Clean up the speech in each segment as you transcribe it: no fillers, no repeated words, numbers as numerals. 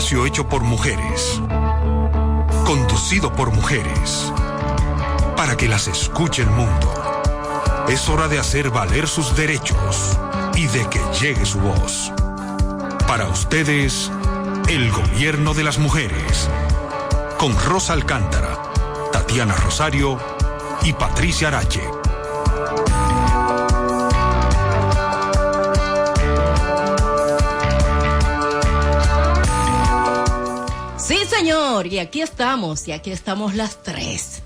espacio hecho por mujeres, conducido por mujeres, para que las escuche el mundo. Es hora de hacer valer sus derechos y de que llegue su voz. Para ustedes, el gobierno de las mujeres, con Rosa Alcántara, Tatiana Rosario y Patricia Arache. Sí, señor, y aquí estamos las tres,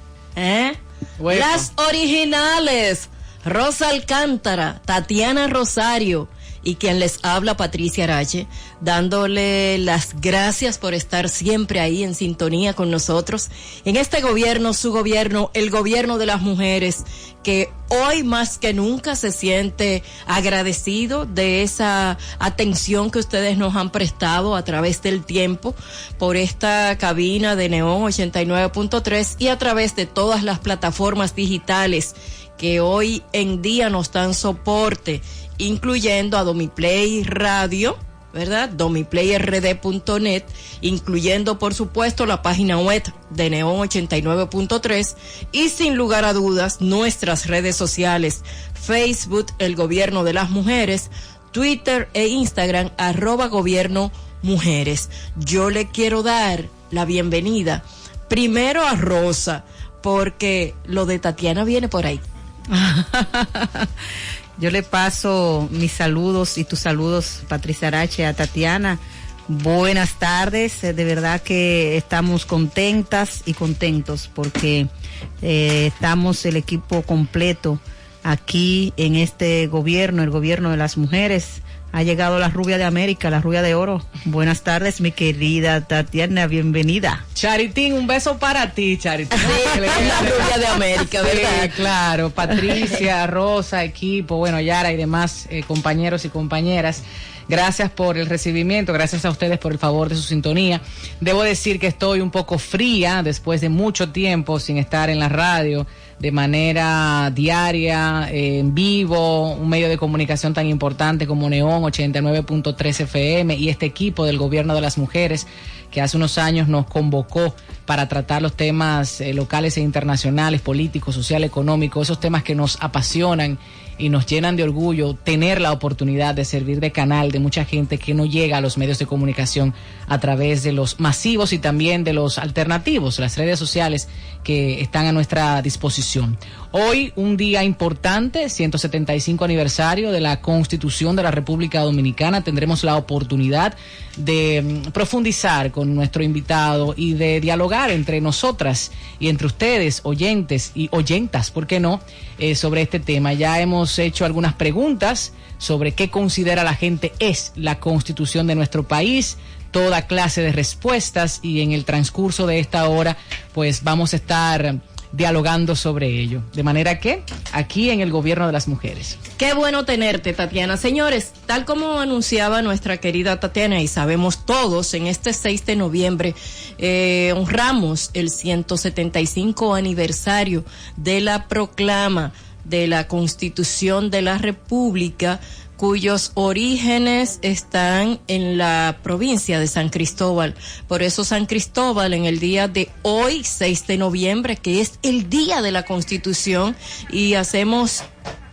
bueno. Las originales, Rosa Alcántara, Tatiana Rosario y quien les habla, Patricia Arache, dándole las gracias por estar siempre ahí en sintonía con nosotros en este gobierno, su gobierno, el gobierno de las mujeres, que hoy más que nunca se siente agradecido de esa atención que ustedes nos han prestado a través del tiempo por esta cabina de Neón 89.3 y a través de todas las plataformas digitales que hoy en día nos dan soporte, incluyendo a Domiplay Radio, ¿verdad? domiplayrd.net, incluyendo por supuesto la página web de Neón 89.3 y sin lugar a dudas nuestras redes sociales, Facebook, el gobierno de las mujeres, Twitter e Instagram, @gobierno mujeres. Yo le quiero dar la bienvenida primero a Rosa, porque lo de Tatiana viene por ahí. Yo le paso mis saludos y tus saludos, Patricia Arache, a Tatiana. Buenas tardes, de verdad que estamos contentas y contentos porque estamos el equipo completo aquí en este gobierno, el gobierno de las mujeres. Ha llegado la rubia de América, la rubia de oro. Buenas tardes, mi querida Tatiana, bienvenida. Charitín, un beso para ti, Charitín. Sí, la rubia de América, ¿verdad? Sí, claro, Patricia, Rosa, equipo, bueno, Yara y demás compañeros y compañeras. Gracias por el recibimiento, gracias a ustedes por el favor de su sintonía. Debo decir que estoy un poco fría después de mucho tiempo sin estar en la radio de manera diaria, en vivo, un medio de comunicación tan importante como Neón 89.3 FM y este equipo del gobierno de las mujeres que hace unos años nos convocó para tratar los temas locales e internacionales, políticos, social, económicos, esos temas que nos apasionan y nos llenan de orgullo tener la oportunidad de servir de canal de mucha gente que no llega a los medios de comunicación a través de los masivos y también de los alternativos, las redes sociales que están a nuestra disposición. Hoy un día importante, 175 aniversario de la Constitución de la República Dominicana. Tendremos la oportunidad de profundizar con nuestro invitado y de dialogar entre nosotras y entre ustedes, oyentes y oyentas, ¿por qué no?, sobre este tema. Ya hemos hecho algunas preguntas sobre qué considera la gente es la Constitución de nuestro país, toda clase de respuestas, y en el transcurso de esta hora pues vamos a estar dialogando sobre ello, de manera que aquí en el gobierno de las mujeres. Qué bueno tenerte, Tatiana. Señores, tal como anunciaba nuestra querida Tatiana y sabemos todos, en este 6 de noviembre honramos el 175 aniversario de la proclama de la Constitución de la República, cuyos orígenes están en la provincia de San Cristóbal. Por eso San Cristóbal, en el día de hoy, 6 de noviembre, que es el día de la Constitución, y hacemos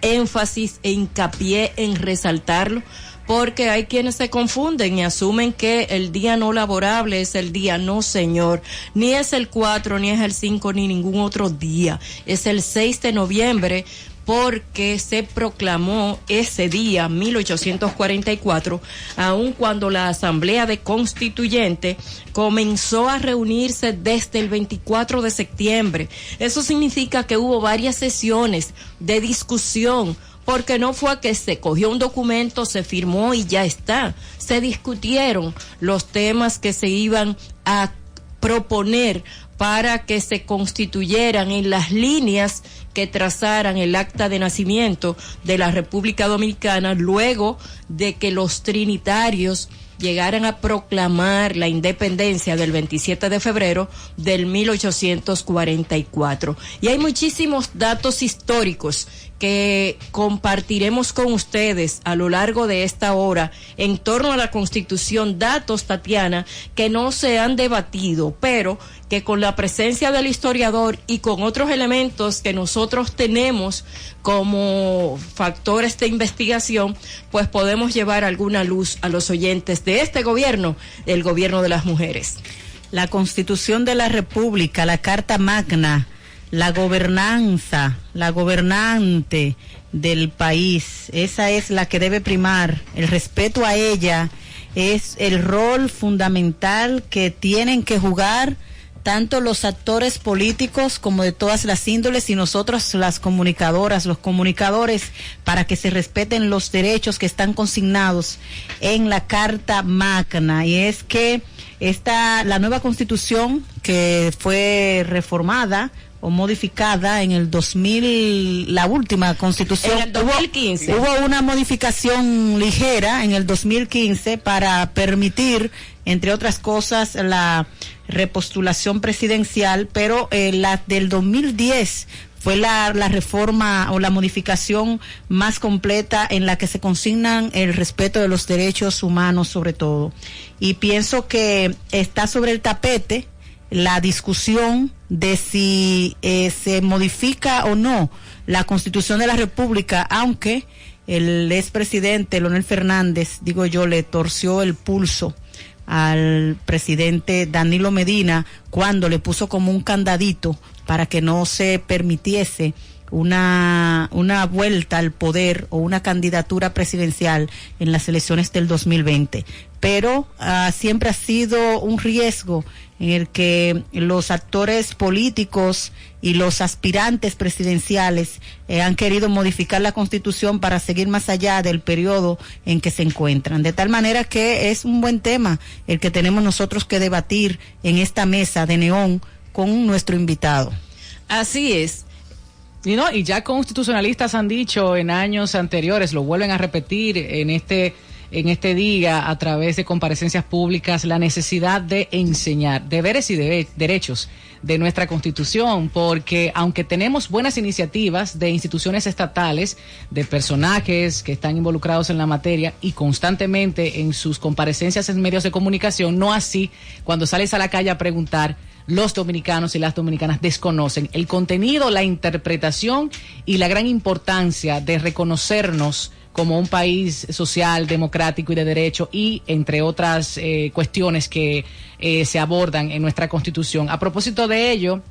énfasis e hincapié en resaltarlo, porque hay quienes se confunden y asumen que el día no laborable es el día. No, señor, ni es el 4, ni es el 5, ni ningún otro día. Es el 6 de noviembre, porque se proclamó ese día, 1844, aun cuando la Asamblea de Constituyente comenzó a reunirse desde el 24 de septiembre. Eso significa que hubo varias sesiones de discusión, porque no fue que se cogió un documento, se firmó y ya está. Se discutieron los temas que se iban a proponer para que se constituyeran en las líneas que trazaran el acta de nacimiento de la República Dominicana, luego de que los trinitarios llegaran a proclamar la independencia del 27 de febrero del 1844. Y hay muchísimos datos históricos que compartiremos con ustedes a lo largo de esta hora en torno a la Constitución, datos, Tatiana, que no se han debatido, pero que con la presencia del historiador y con otros elementos que nosotros tenemos como factores de investigación, pues podemos llevar alguna luz a los oyentes de este gobierno, el gobierno de las mujeres. La Constitución de la República, la Carta Magna, la gobernanza, la gobernante del país, esa es la que debe primar. El respeto a ella es el rol fundamental que tienen que jugar tanto los actores políticos como de todas las índoles y nosotros las comunicadoras, los comunicadores, para que se respeten los derechos que están consignados en la Carta Magna. Y es que la nueva Constitución que fue reformada o modificada en el 2000, la última Constitución. En el 2015. Hubo una modificación ligera en el 2015 para permitir, entre otras cosas, la repostulación presidencial, pero la del 2010 fue la reforma o la modificación más completa en la que se consignan el respeto de los derechos humanos sobre todo. Y pienso que está sobre el tapete la discusión de si se modifica o no la Constitución de la República, aunque el expresidente Leonel Fernández, digo yo, le torció el pulso al presidente Danilo Medina cuando le puso como un candadito para que no se permitiese una vuelta al poder o una candidatura presidencial en las elecciones del 2020. Pero siempre ha sido un riesgo en el que los actores políticos y los aspirantes presidenciales han querido modificar la Constitución para seguir más allá del periodo en que se encuentran. De tal manera que es un buen tema el que tenemos nosotros que debatir en esta mesa de neón con nuestro invitado. Así es. Y ya constitucionalistas han dicho en años anteriores, lo vuelven a repetir en este día a través de comparecencias públicas, la necesidad de enseñar deberes y derechos de nuestra Constitución, porque aunque tenemos buenas iniciativas de instituciones estatales, de personajes que están involucrados en la materia y constantemente en sus comparecencias en medios de comunicación, no así cuando sales a la calle a preguntar, los dominicanos y las dominicanas desconocen el contenido, la interpretación y la gran importancia de reconocernos como un país social, democrático y de derecho, y entre otras cuestiones que se abordan en nuestra Constitución. A propósito de ello,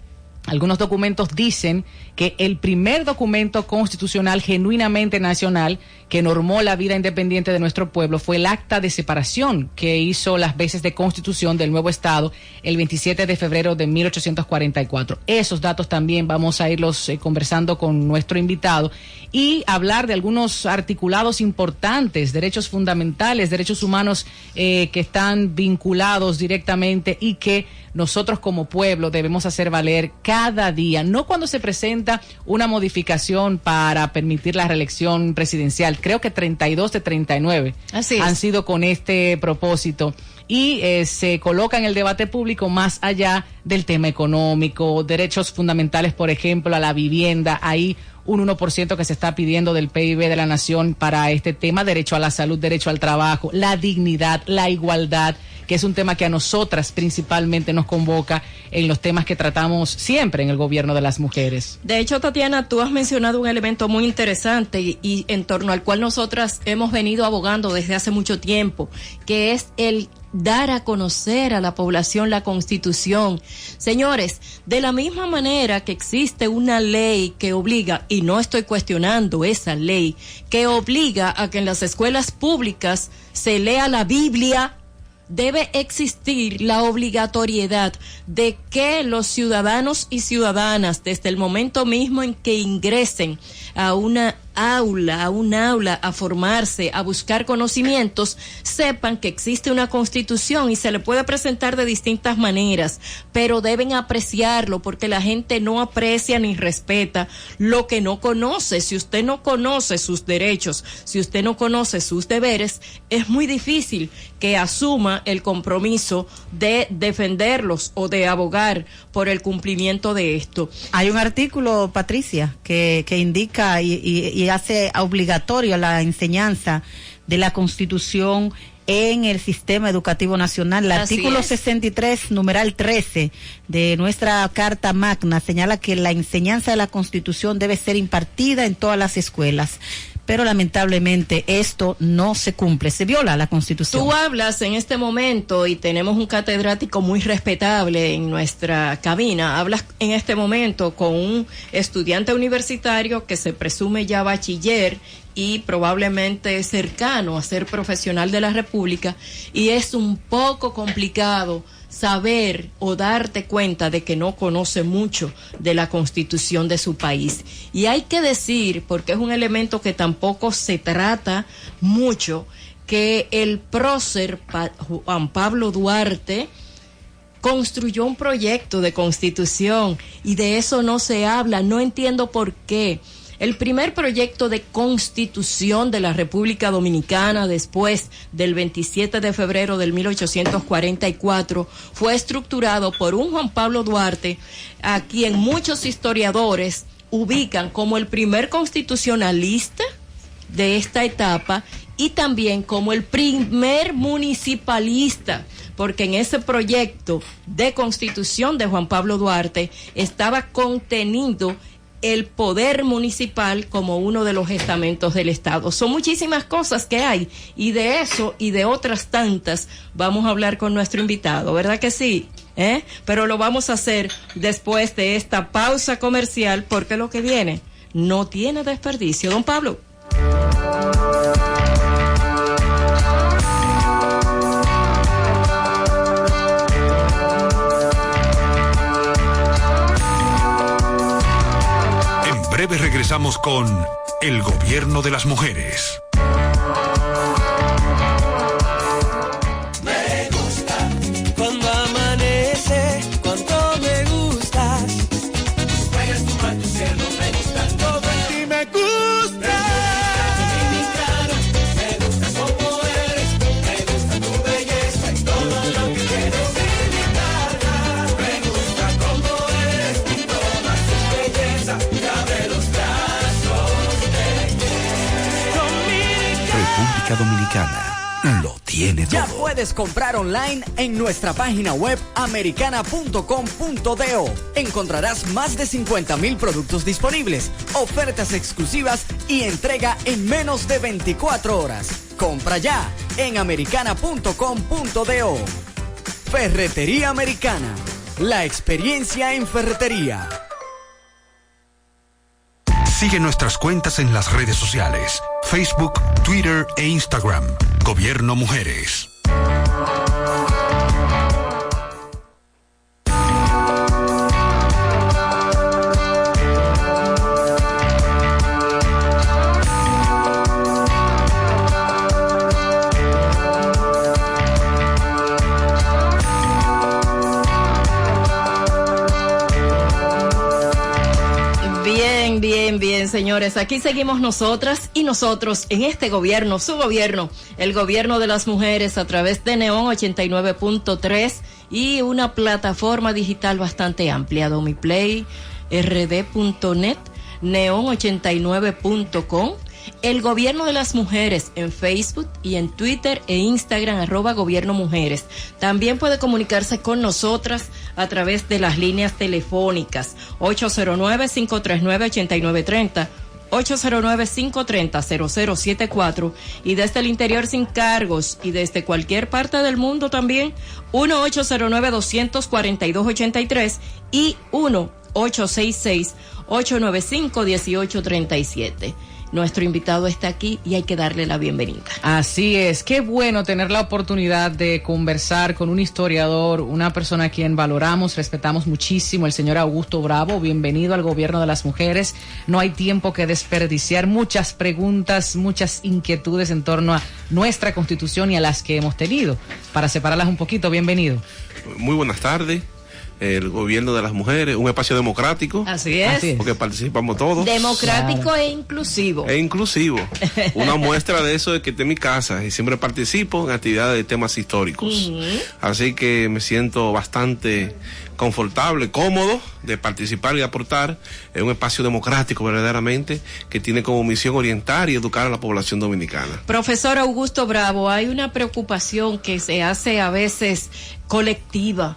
algunos documentos dicen que el primer documento constitucional genuinamente nacional que normó la vida independiente de nuestro pueblo fue el Acta de Separación que hizo las veces de Constitución del nuevo Estado el 27 de febrero de 1844. Esos datos también vamos a irlos conversando con nuestro invitado y hablar de algunos articulados importantes, derechos fundamentales, derechos humanos que están vinculados directamente y que nosotros como pueblo debemos hacer valer cada día, no cuando se presenta una modificación para permitir la reelección presidencial. Creo que 32 de 39 han sido con este propósito y se coloca en el debate público más allá del tema económico, derechos fundamentales, por ejemplo, a la vivienda. Hay un 1% que se está pidiendo del PIB de la nación para este tema, derecho a la salud, derecho al trabajo, la dignidad, la igualdad, que es un tema que a nosotras principalmente nos convoca en los temas que tratamos siempre en el gobierno de las mujeres. De hecho, Tatiana, tú has mencionado un elemento muy interesante y en torno al cual nosotras hemos venido abogando desde hace mucho tiempo, que es el dar a conocer a la población la Constitución. Señores, de la misma manera que existe una ley que obliga, y no estoy cuestionando esa ley, que obliga a que en las escuelas públicas se lea la Biblia, debe existir la obligatoriedad de que los ciudadanos y ciudadanas, desde el momento mismo en que ingresen a un aula, a formarse, a buscar conocimientos, sepan que existe una constitución y se le puede presentar de distintas maneras, pero deben apreciarlo, porque la gente no aprecia ni respeta lo que no conoce. Si usted no conoce sus derechos, si usted no conoce sus deberes, es muy difícil que asuma el compromiso de defenderlos o de abogar por el cumplimiento de esto. Hay un artículo, Patricia, que indica y hace obligatorio la enseñanza de la Constitución en el sistema educativo nacional. El artículo 63, numeral 13 de nuestra Carta Magna señala que la enseñanza de la Constitución debe ser impartida en todas las escuelas. Pero lamentablemente esto no se cumple, se viola la Constitución. Tú hablas en este momento, y tenemos un catedrático muy respetable en nuestra cabina, hablas en este momento con un estudiante universitario que se presume ya bachiller y probablemente cercano a ser profesional de la República, y es un poco complicado saber o darte cuenta de que no conoce mucho de la Constitución de su país. Y hay que decir, porque es un elemento que tampoco se trata mucho, que el prócer Juan Pablo Duarte construyó un proyecto de Constitución y de eso no se habla. No entiendo por qué. El primer proyecto de Constitución de la República Dominicana, después del 27 de febrero del 1844, fue estructurado por un Juan Pablo Duarte, a quien muchos historiadores ubican como el primer constitucionalista de esta etapa y también como el primer municipalista, porque en ese proyecto de Constitución de Juan Pablo Duarte estaba contenido el poder municipal como uno de los estamentos del Estado. Son muchísimas cosas que hay, y de eso y de otras tantas vamos a hablar con nuestro invitado, ¿verdad que sí? Pero lo vamos a hacer después de esta pausa comercial, porque lo que viene no tiene desperdicio. Don Pablo. En breve regresamos con el gobierno de las mujeres. Me gusta cuando amanece, cuando me gustas. Juegas tu mal, tu cielo, me gusta todo en ti, me gusta. Dominicano, me gusta como eres, me gusta tu belleza y todo lo que tienes. Dominicana, me gusta como eres y toda su belleza. Abre los brazos de República Dominicana lo tiene todo. Ya puedes comprar online en nuestra página web americana.com.do. Encontrarás más de 50,000 productos disponibles, ofertas exclusivas y entrega en menos de 24 horas. Compra ya en americana.com.do. Ferretería Americana, la experiencia en ferretería. Sigue nuestras cuentas en las redes sociales: Facebook, Twitter e Instagram. Gobierno Mujeres. Bien, señores, aquí seguimos nosotras y nosotros en este gobierno, su gobierno, el gobierno de las mujeres, a través de Neon 89.3 y una plataforma digital bastante amplia, Domiplay, rd.net, neon89.com, el gobierno de las mujeres en Facebook y en Twitter e Instagram, @gobierno mujeres. También puede comunicarse con nosotras a través de las líneas telefónicas 809-539-8930, 809-530-0074, y desde el interior sin cargos y desde cualquier parte del mundo también 1-809-242-83 y 1-866-895-1837. nuestro invitado está aquí y hay que darle la bienvenida. Así es, qué bueno tener la oportunidad de conversar con un historiador, una persona a quien valoramos, respetamos muchísimo, el señor Augusto Bravo. Bienvenido al Gobierno de las Mujeres. No hay tiempo que desperdiciar, muchas preguntas, muchas inquietudes en torno a nuestra Constitución y a las que hemos tenido. Para separarlas un poquito, bienvenido. Muy buenas tardes. El Gobierno de las Mujeres, un espacio democrático. Así es. Porque participamos todos. Democrático claro. E inclusivo. Una muestra de eso es que esté en mi casa y siempre participo en actividades de temas históricos. Así que me siento bastante confortable, cómodo de participar y aportar en un espacio democrático verdaderamente que tiene como misión orientar y educar a la población dominicana. Profesor Augusto Bravo, hay una preocupación que se hace a veces colectiva.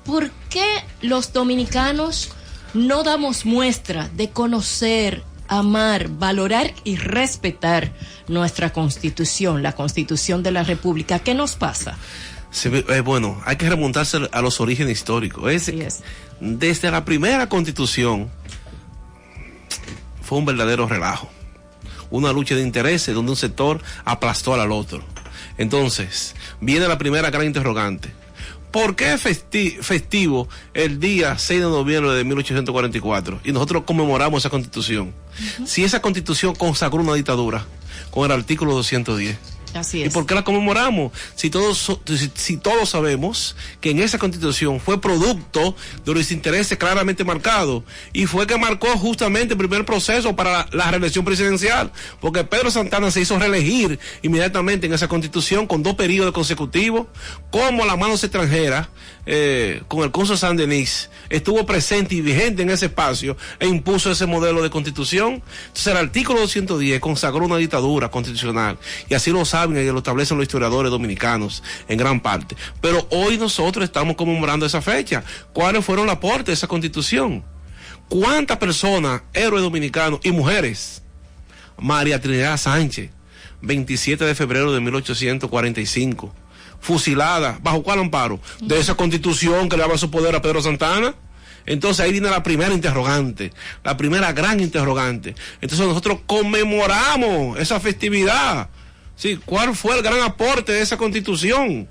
¿Por qué los dominicanos no damos muestra de conocer, amar, valorar y respetar nuestra Constitución, la Constitución de la República? ¿Qué nos pasa? Bueno, hay que remontarse a los orígenes históricos. Desde la primera Constitución fue un verdadero relajo, una lucha de intereses donde un sector aplastó al otro. Entonces, viene la primera gran interrogante. ¿Por qué festivo el día 6 de noviembre de 1844? Y nosotros conmemoramos esa Constitución. Si esa Constitución consagró una dictadura con el artículo 210. Así es. ¿Y por qué la conmemoramos? Si todos sabemos que en esa Constitución fue producto de los intereses claramente marcados y fue que marcó justamente el primer proceso para la reelección presidencial, porque Pedro Santana se hizo reelegir inmediatamente en esa Constitución con 2 periodos consecutivos, como la mano extranjera con el cónsul Saint-Denis estuvo presente y vigente en ese espacio e impuso ese modelo de Constitución. Entonces el artículo 210 consagró una dictadura constitucional y así lo saben y lo establecen los historiadores dominicanos en gran parte. Pero hoy nosotros estamos conmemorando esa fecha. ¿Cuáles fueron los aportes de esa Constitución? ¿Cuántas personas, héroes dominicanos y mujeres? María Trinidad Sánchez, 27 de febrero de 1845, fusilada, ¿bajo cuál amparo? De esa Constitución que le daba su poder a Pedro Santana. Entonces ahí viene la primera interrogante, la primera gran interrogante. Entonces nosotros conmemoramos esa festividad. Sí, ¿cuál fue el gran aporte de esa Constitución?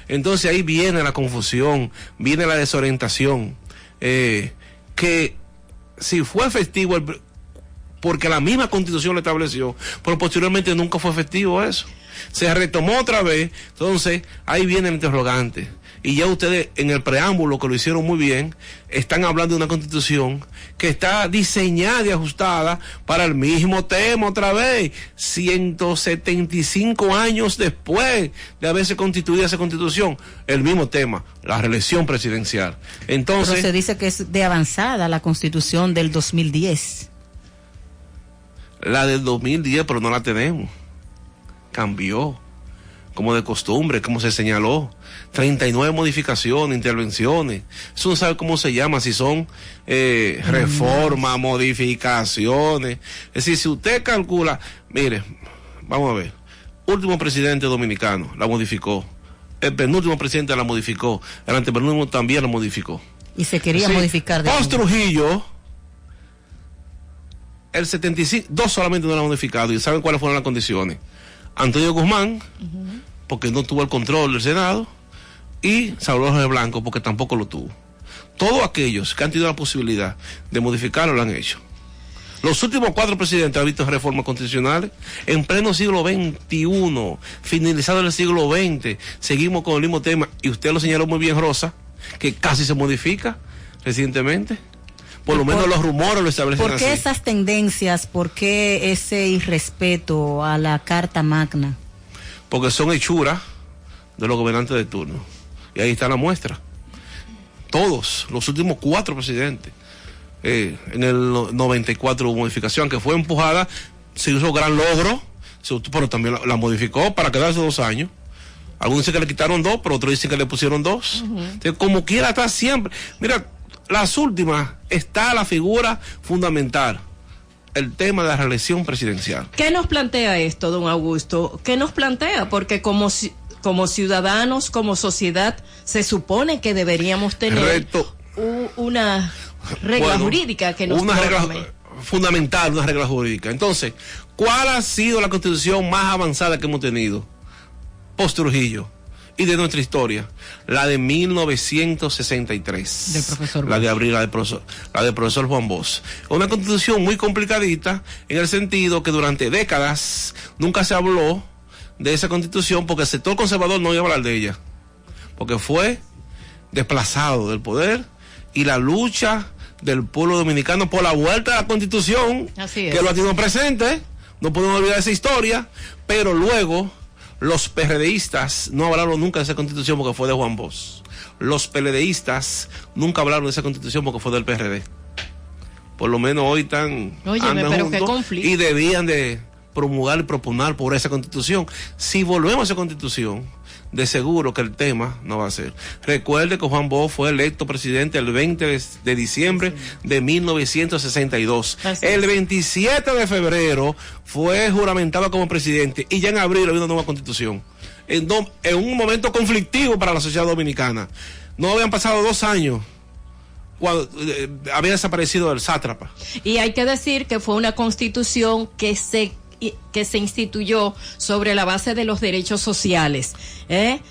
Entonces ahí viene la confusión, viene la desorientación, que si fue festivo porque la misma Constitución lo estableció, pero posteriormente nunca fue efectivo eso. Se retomó otra vez, entonces ahí viene el interrogante. Y ya ustedes en el preámbulo, que lo hicieron muy bien, están hablando de una Constitución que está diseñada y ajustada para el mismo tema otra vez, 175 años después de haberse constituido esa Constitución, el mismo tema, la reelección presidencial. Entonces, pero se dice que es de avanzada la Constitución del 2010. La del 2010, pero no la tenemos. Cambió, como de costumbre, como se señaló. 39 modificaciones, intervenciones. Eso no sabe cómo se llama, si son reformas, modificaciones. Es decir, si usted calcula, mire, vamos a ver, último presidente dominicano la modificó, el penúltimo presidente la modificó, el antepenúltimo también la modificó. Y se quería modificar de Post Trujillo, el 75, 2 solamente no la han modificado. ¿Y saben cuáles fueron las condiciones? Antonio Guzmán, porque no tuvo el control del Senado, y Salvador Jorge Blanco, porque tampoco lo tuvo. Todos aquellos que han tenido la posibilidad de modificarlo lo han hecho. Los últimos 4 presidentes han visto reformas constitucionales en pleno siglo XXI, finalizado el siglo XX. Seguimos con el mismo tema, y usted lo señaló muy bien, Rosa, que casi se modifica recientemente. Por lo menos los rumores lo establecen así. ¿Por qué esas tendencias? ¿Por qué ese irrespeto a la Carta Magna? Porque son hechuras de los gobernantes de turno. Y ahí está la muestra. Todos, los últimos 4 presidentes. En el 94 hubo modificación que fue empujada, se hizo gran logro, pero también la modificó para quedarse 2 años. Algunos dicen que le quitaron 2, pero otros dicen que le pusieron 2. Entonces, como quiera, está siempre. Mira, las últimas está la figura fundamental, el tema de la reelección presidencial. ¿Qué nos plantea esto, don Augusto? ¿Qué nos plantea? Porque como ciudadanos, como sociedad, se supone que deberíamos tener una regla jurídica que nos norme. fundamental, una regla jurídica. Entonces, ¿cuál ha sido la constitución más avanzada que hemos tenido post Trujillo y de nuestra historia? La de 1963. Del profesor La de Bosch. abril, la del profesor Juan Bosch. Una constitución muy complicadita en el sentido que durante décadas nunca se habló de esa constitución porque el sector conservador no iba a hablar de ella. Porque fue desplazado del poder y la lucha del pueblo dominicano por la vuelta a la constitución, Así es. que lo ha tenido presente, no podemos olvidar esa historia, pero luego los PRDistas no hablaron nunca de esa constitución porque fue de Juan Bosch. Los PLDistas nunca hablaron de esa constitución porque fue del PRD. Por lo menos hoy están Óyeme, andan pero qué juntos conflicto. y debían de promulgar y propugnar por esa constitución. Si volvemos a esa constitución, de seguro que el tema no va a ser. Recuerde que Juan Bosch fue electo presidente el 20 de diciembre de 1962. Así El es. 27 de febrero fue juramentado como presidente y ya en abril había una nueva constitución. En un momento conflictivo para la sociedad dominicana. No habían pasado 2 años cuando había desaparecido el sátrapa. Y hay que decir que fue una constitución que se instituyó sobre la base de los derechos sociales.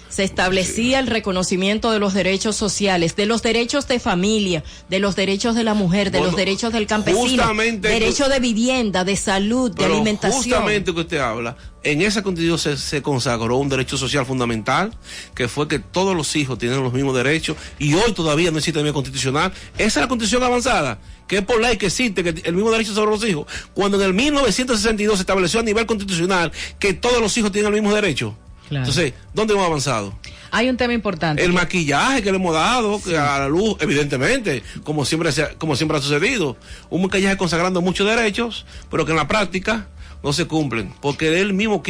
Se establecía el reconocimiento de los derechos sociales, de los derechos de familia, de los derechos de la mujer, de los derechos del campesino, derecho de vivienda, de salud, de alimentación. Justamente que usted habla, en esa constitución se consagró un derecho social fundamental, que fue que todos los hijos tienen los mismos derechos, y hoy todavía no existe nivel constitucional. Esa es la constitución avanzada, que es por ley que existe, que el mismo derecho sobre los hijos. Cuando en el 1962 se estableció a nivel constitucional que todos los hijos tienen el mismo derecho. Claro. Entonces, ¿dónde hemos avanzado? Hay un tema importante. El maquillaje que le hemos dado que a la luz, evidentemente, como siempre ha sucedido. Un maquillaje consagrando muchos derechos, pero que en la práctica no se cumplen, porque es el mismo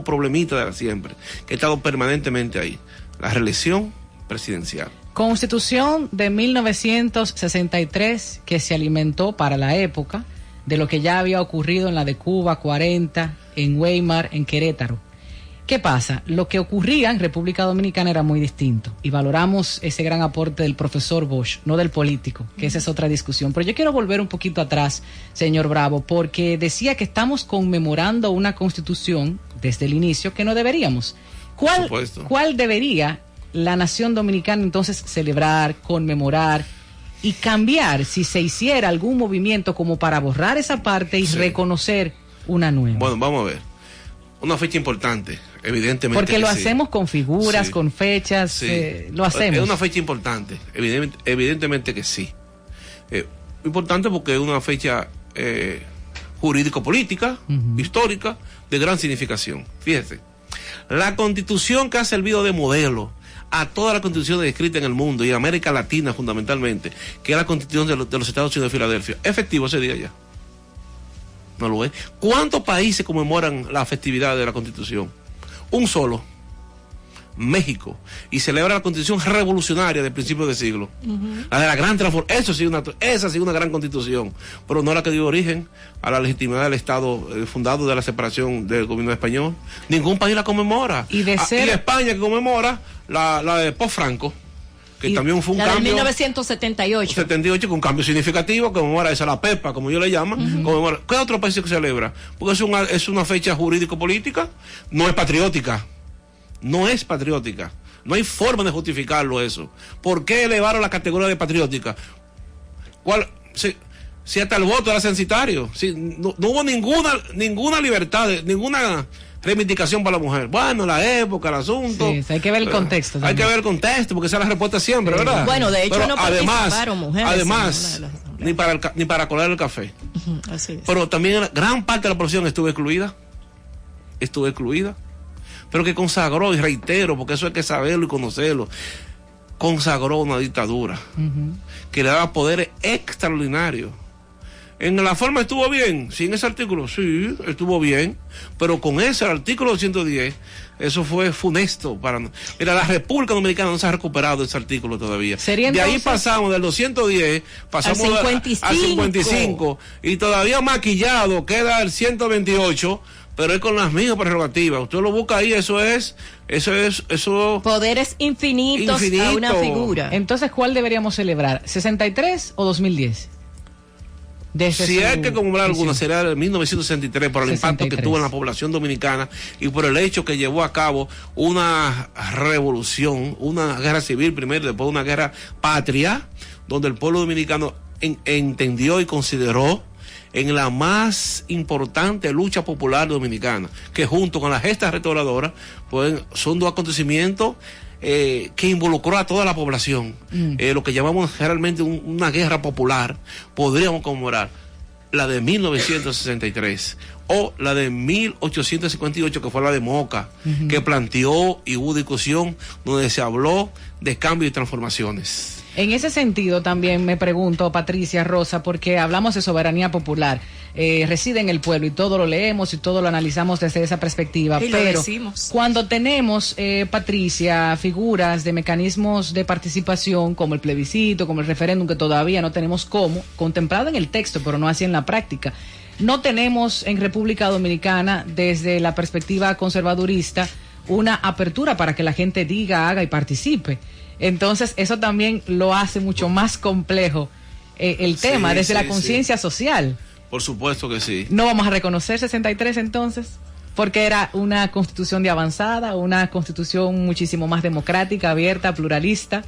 problemita de siempre, que ha estado permanentemente ahí, la reelección presidencial. Constitución de 1963 que se alimentó para la época de lo que ya había ocurrido en la de Cuba 40, en Weimar, en Querétaro. ¿Qué pasa? Lo que ocurría en República Dominicana era muy distinto y valoramos ese gran aporte del profesor Bosch, no del político, que esa es otra discusión. Pero yo quiero volver un poquito atrás, señor Bravo, porque decía que estamos conmemorando una constitución desde el inicio que no deberíamos. ¿Cuál debería la nación dominicana entonces celebrar, conmemorar y cambiar si se hiciera algún movimiento como para borrar esa parte y reconocer una nueva? Bueno, vamos a ver. Una fecha importante, evidentemente. Porque lo sí. hacemos con figuras, con fechas, Sí. lo hacemos. Es una fecha importante, evidentemente que sí. Importante porque es una fecha jurídico-política, histórica, de gran significación. Fíjese, la constitución que ha servido de modelo a todas las constituciones escritas en el mundo y en América Latina fundamentalmente, que es la constitución de los Estados Unidos de Filadelfia, efectivo ese día ya. No lo es. ¿Cuántos países conmemoran la festividad de la Constitución? Un solo, México, y celebra la Constitución revolucionaria del principio del siglo. La de la gran transformación. Esa sí una gran Constitución, pero no la que dio origen a la legitimidad del Estado fundado de la separación del gobierno español. Ningún país la conmemora. Y España que conmemora la de post-Franco, que también fue un la cambio. de 1978. 78, con un cambio significativo, que conmemora esa la PEPA, como yo le llamo. ¿Qué otro país que celebra? Porque es una fecha jurídico-política, no es patriótica. No es patriótica. No hay forma de justificarlo eso. ¿Por qué elevaron la categoría de patriótica? Si hasta el voto era censitario, si no hubo ninguna libertad, ninguna reivindicación para la mujer. Bueno, la época, el asunto. Sí, hay que ver el contexto. Hay que ver el contexto, porque esa es la respuesta siempre, ¿verdad? Bueno, de hecho, pero no participaron mujeres. Además, ni para colar el café. Así es. Pero también gran parte de la población estuvo excluida. Pero que consagró, y reitero, porque eso hay que saberlo y conocerlo, consagró una dictadura que le daba poderes extraordinarios. En la forma estuvo bien, sin ese artículo, sí, estuvo bien, pero con ese artículo 210, eso fue funesto para... Mira, la República Dominicana no se ha recuperado de ese artículo todavía. De ahí pasamos del 210, pasamos al 55, y todavía maquillado queda el 128, pero es con las mismas prerrogativas. Usted lo busca ahí, eso poderes infinitos a una figura. Entonces, ¿cuál deberíamos celebrar? ¿63 o 2010? Si hay que conmemorar alguna, será el 1963 por el impacto que tuvo en la población dominicana y por el hecho que llevó a cabo una revolución, una guerra civil primero, después una guerra patria, donde el pueblo dominicano entendió y consideró en la más importante lucha popular dominicana, que junto con la gesta restauradora, pues son dos acontecimientos que involucró a toda la población. Lo que llamamos generalmente una guerra popular, podríamos conmemorar la de 1963 o la de 1858, que fue la de Moca, que planteó y hubo discusión donde se habló de cambio y transformaciones. En ese sentido también me pregunto, Patricia, Rosa, porque hablamos de soberanía popular, reside en el pueblo y todo lo leemos y todo lo analizamos desde esa perspectiva, y pero decimos. Cuando tenemos, Patricia, figuras de mecanismos de participación como el plebiscito, como el referéndum, que todavía no tenemos cómo, contemplado en el texto, pero no así en la práctica, no tenemos en República Dominicana, desde la perspectiva conservadurista, una apertura para que la gente diga, haga y participe. Entonces, eso también lo hace mucho más complejo el tema, desde la conciencia social. Por supuesto que sí. ¿No vamos a reconocer 63 entonces? Porque era una constitución de avanzada, una constitución muchísimo más democrática, abierta, pluralista.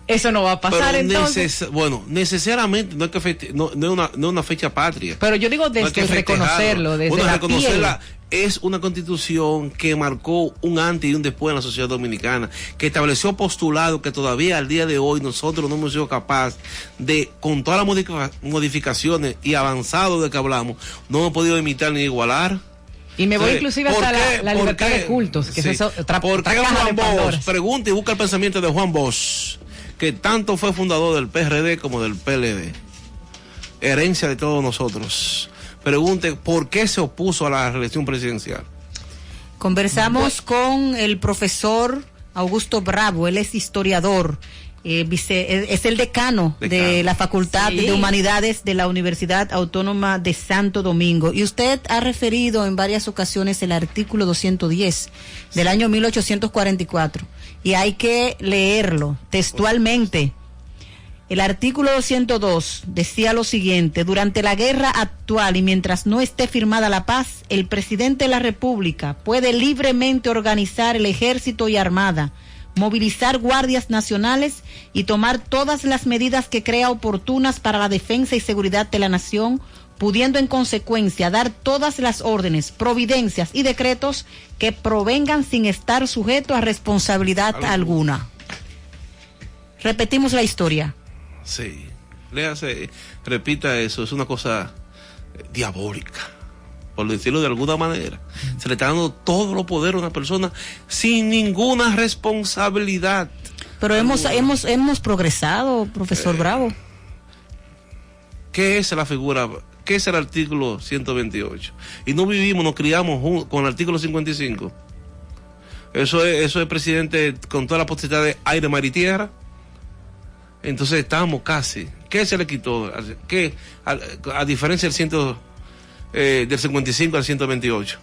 Eso no va a pasar. Pero entonces. Bueno, necesariamente no es que no es una fecha patria. Pero yo digo desde el reconocerlo, desde la reconocerla. Es una constitución que marcó un antes y un después en la sociedad dominicana, que estableció postulados que todavía al día de hoy nosotros no hemos sido capaces de, con todas las modificaciones y avanzado de que hablamos, no hemos podido imitar ni igualar. Y me voy inclusive hasta la libertad de cultos, que es otra ¿Por qué Juan Bosch? Pregunta y busca el pensamiento de Juan Bosch, que tanto fue fundador del PRD como del PLD, herencia de todos nosotros. Pregunte por qué se opuso a la reelección presidencial. Conversamos con el profesor Augusto Bravo, él es historiador, es el decano de la Facultad de Humanidades de la Universidad Autónoma de Santo Domingo. Y usted ha referido en varias ocasiones el artículo 210 del año 1844. Y hay que leerlo textualmente. El artículo 202 decía lo siguiente: durante la guerra actual y mientras no esté firmada la paz, el presidente de la República puede libremente organizar el ejército y armada, movilizar guardias nacionales y tomar todas las medidas que crea oportunas para la defensa y seguridad de la nación, pudiendo en consecuencia dar todas las órdenes, providencias y decretos que provengan sin estar sujeto a responsabilidad alguna. Repetimos la historia. Sí, repita eso, es una cosa diabólica, por decirlo de alguna manera. Se le está dando todo los poderes a una persona sin ninguna responsabilidad. Pero hemos progresado, profesor Bravo. ¿Qué es la figura? ¿Qué es el artículo 128? Y no vivimos, nos criamos con el artículo 55. Eso es presidente con toda la potestad de aire, mar y tierra. Entonces estamos casi. ¿Qué se le quitó? ¿Qué? A diferencia del 55 al 128.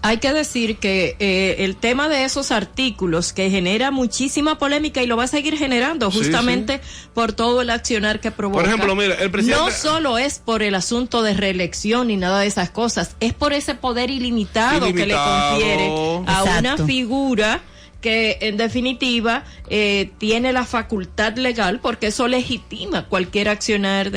Hay que decir que el tema de esos artículos que genera muchísima polémica y lo va a seguir generando justamente por todo el accionar que provoca. Por ejemplo, mira, el presidente no solo es por el asunto de reelección ni nada de esas cosas, es por ese poder ilimitado que le confiere a una figura que en definitiva tiene la facultad legal, porque eso legitima cualquier accionar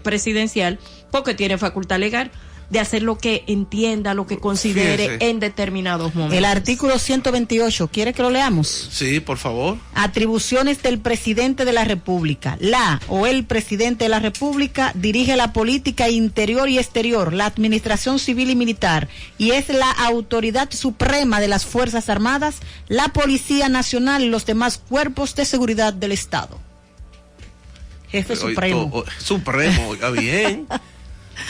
presidencial, porque tiene facultad legal de hacer lo que entienda, lo que considere en determinados momentos. El artículo 128, ¿quiere que lo leamos? Sí, por favor. Atribuciones del presidente de la República. La o el presidente de la República dirige la política interior y exterior, la administración civil y militar, y es la autoridad suprema de las Fuerzas Armadas, la Policía Nacional y los demás cuerpos de seguridad del Estado. Jefe supremo. Supremo, bien.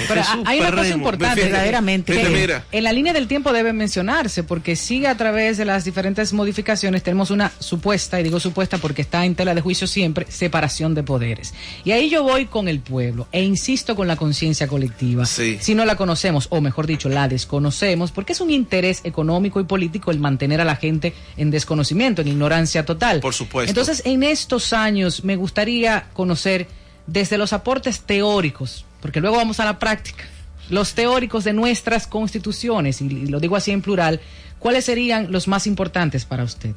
Pero hay una cosa importante, verdaderamente, que en la línea del tiempo debe mencionarse, porque sigue a través de las diferentes modificaciones, tenemos una supuesta, y digo supuesta porque está en tela de juicio siempre, separación de poderes. Y ahí yo voy con el pueblo, e insisto con la conciencia colectiva. Sí. Si no la conocemos, o mejor dicho, la desconocemos, porque es un interés económico y político el mantener a la gente en desconocimiento, en ignorancia total. Por supuesto. Entonces, en estos años me gustaría conocer desde los aportes teóricos, porque luego vamos a la práctica, los teóricos de nuestras constituciones, y lo digo así en plural, ¿cuáles serían los más importantes para usted?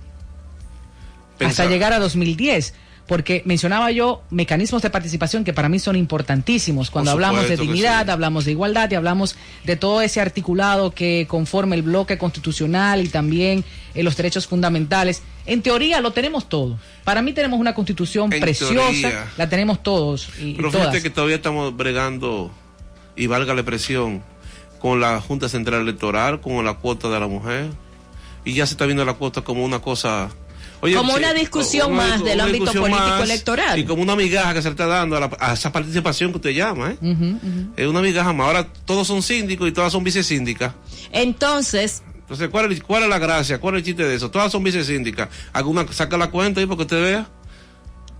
Hasta llegar a 2010, porque mencionaba yo mecanismos de participación que para mí son importantísimos cuando hablamos de dignidad, hablamos de igualdad y hablamos de todo ese articulado que conforma el bloque constitucional y también los derechos fundamentales. En teoría lo tenemos todo. Para mí tenemos una constitución preciosa, teoría, la tenemos todos y pero todas. fíjate que todavía estamos bregando, y valga la expresión, con la Junta Central Electoral, con la cuota de la mujer, y ya se está viendo la cuota como una cosa... Oye, como una discusión más del ámbito político electoral. Y como una migaja que se le está dando a esa participación que usted llama, Es una migaja más. Ahora todos son síndicos y todas son vicesíndicas. Entonces, ¿cuál es la gracia? ¿Cuál es el chiste de eso? Todas son vicesíndicas. Saca la cuenta ahí para que usted vea.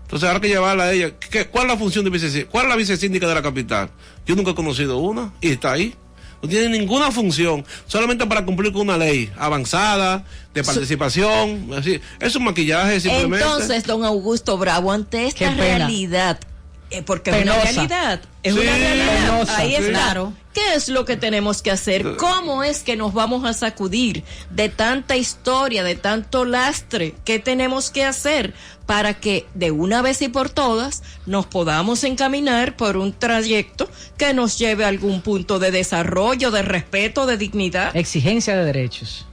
Entonces ahora hay que llevarla a ella. ¿Cuál es la función de vicesíndica? ¿Cuál es la vicesíndica de la capital? Yo nunca he conocido una y está ahí. No tiene ninguna función, solamente para cumplir con una ley avanzada, de participación. Así, es un maquillaje simplemente. Entonces, don Augusto Bravo, ante esta realidad, porque penosa. Es una realidad, es una realidad, penosa, ahí está. Claro. ¿Qué es lo que tenemos que hacer? ¿Cómo es que nos vamos a sacudir de tanta historia, de tanto lastre? ¿Qué tenemos que hacer para que de una vez y por todas nos podamos encaminar por un trayecto que nos lleve a algún punto de desarrollo, de respeto, de dignidad? Exigencia de derechos.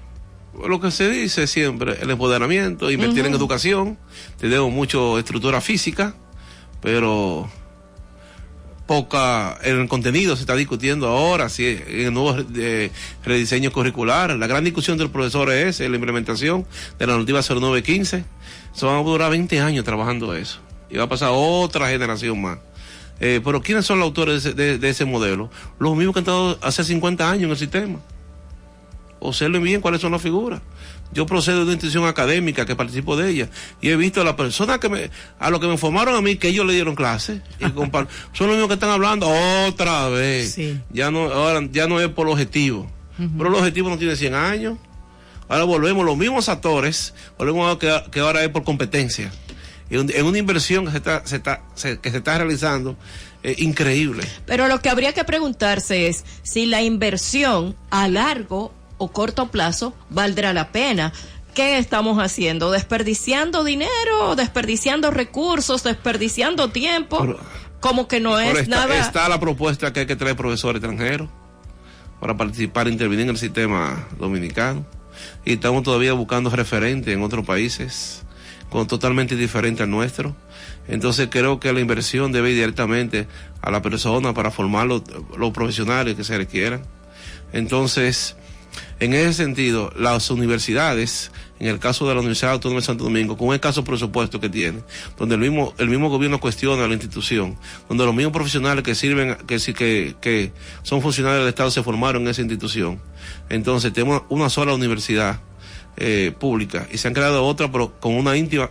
Lo que se dice siempre, el empoderamiento, invertir en educación. Tenemos mucho estructura física, pero poca en el contenido. Se está discutiendo ahora si en el nuevo rediseño curricular. La gran discusión del profesor es la implementación de la normativa 0915. Eso va a durar 20 años trabajando eso y va a pasar otra generación más. Pero ¿quiénes son los autores de ese modelo? Los mismos que han estado hace 50 años en el sistema. Observen bien cuáles son las figuras. Yo procedo de una institución académica que participo de ella y he visto a las personas a los que me formaron a mí, que ellos le dieron clases y son los mismos que están hablando otra vez. Sí. Ya no es por el objetivo, pero el objetivo no tiene 100 años. Ahora volvemos los mismos actores, volvemos a que ahora es por competencia en una inversión que se está realizando increíble. Pero lo que habría que preguntarse es si la inversión a largo o corto plazo valdrá la pena. ¿Qué estamos haciendo? ¿Desperdiciando dinero? ¿Desperdiciando recursos? ¿Desperdiciando tiempo? Como que no es nada. Está la propuesta que hay que traer profesores extranjeros para participar e intervenir en el sistema dominicano. Y estamos todavía buscando referentes en otros países totalmente diferentes al nuestro. Entonces creo que la inversión debe ir directamente a la persona para formar los profesionales que se requieran. Entonces, en ese sentido, las universidades, en el caso de la Universidad Autónoma de Santo Domingo, con el escaso presupuesto que tiene, donde el mismo gobierno cuestiona la institución, donde los mismos profesionales que sirven, que son funcionarios del Estado se formaron en esa institución. Entonces tenemos una sola universidad pública y se han creado otras, pero con una íntima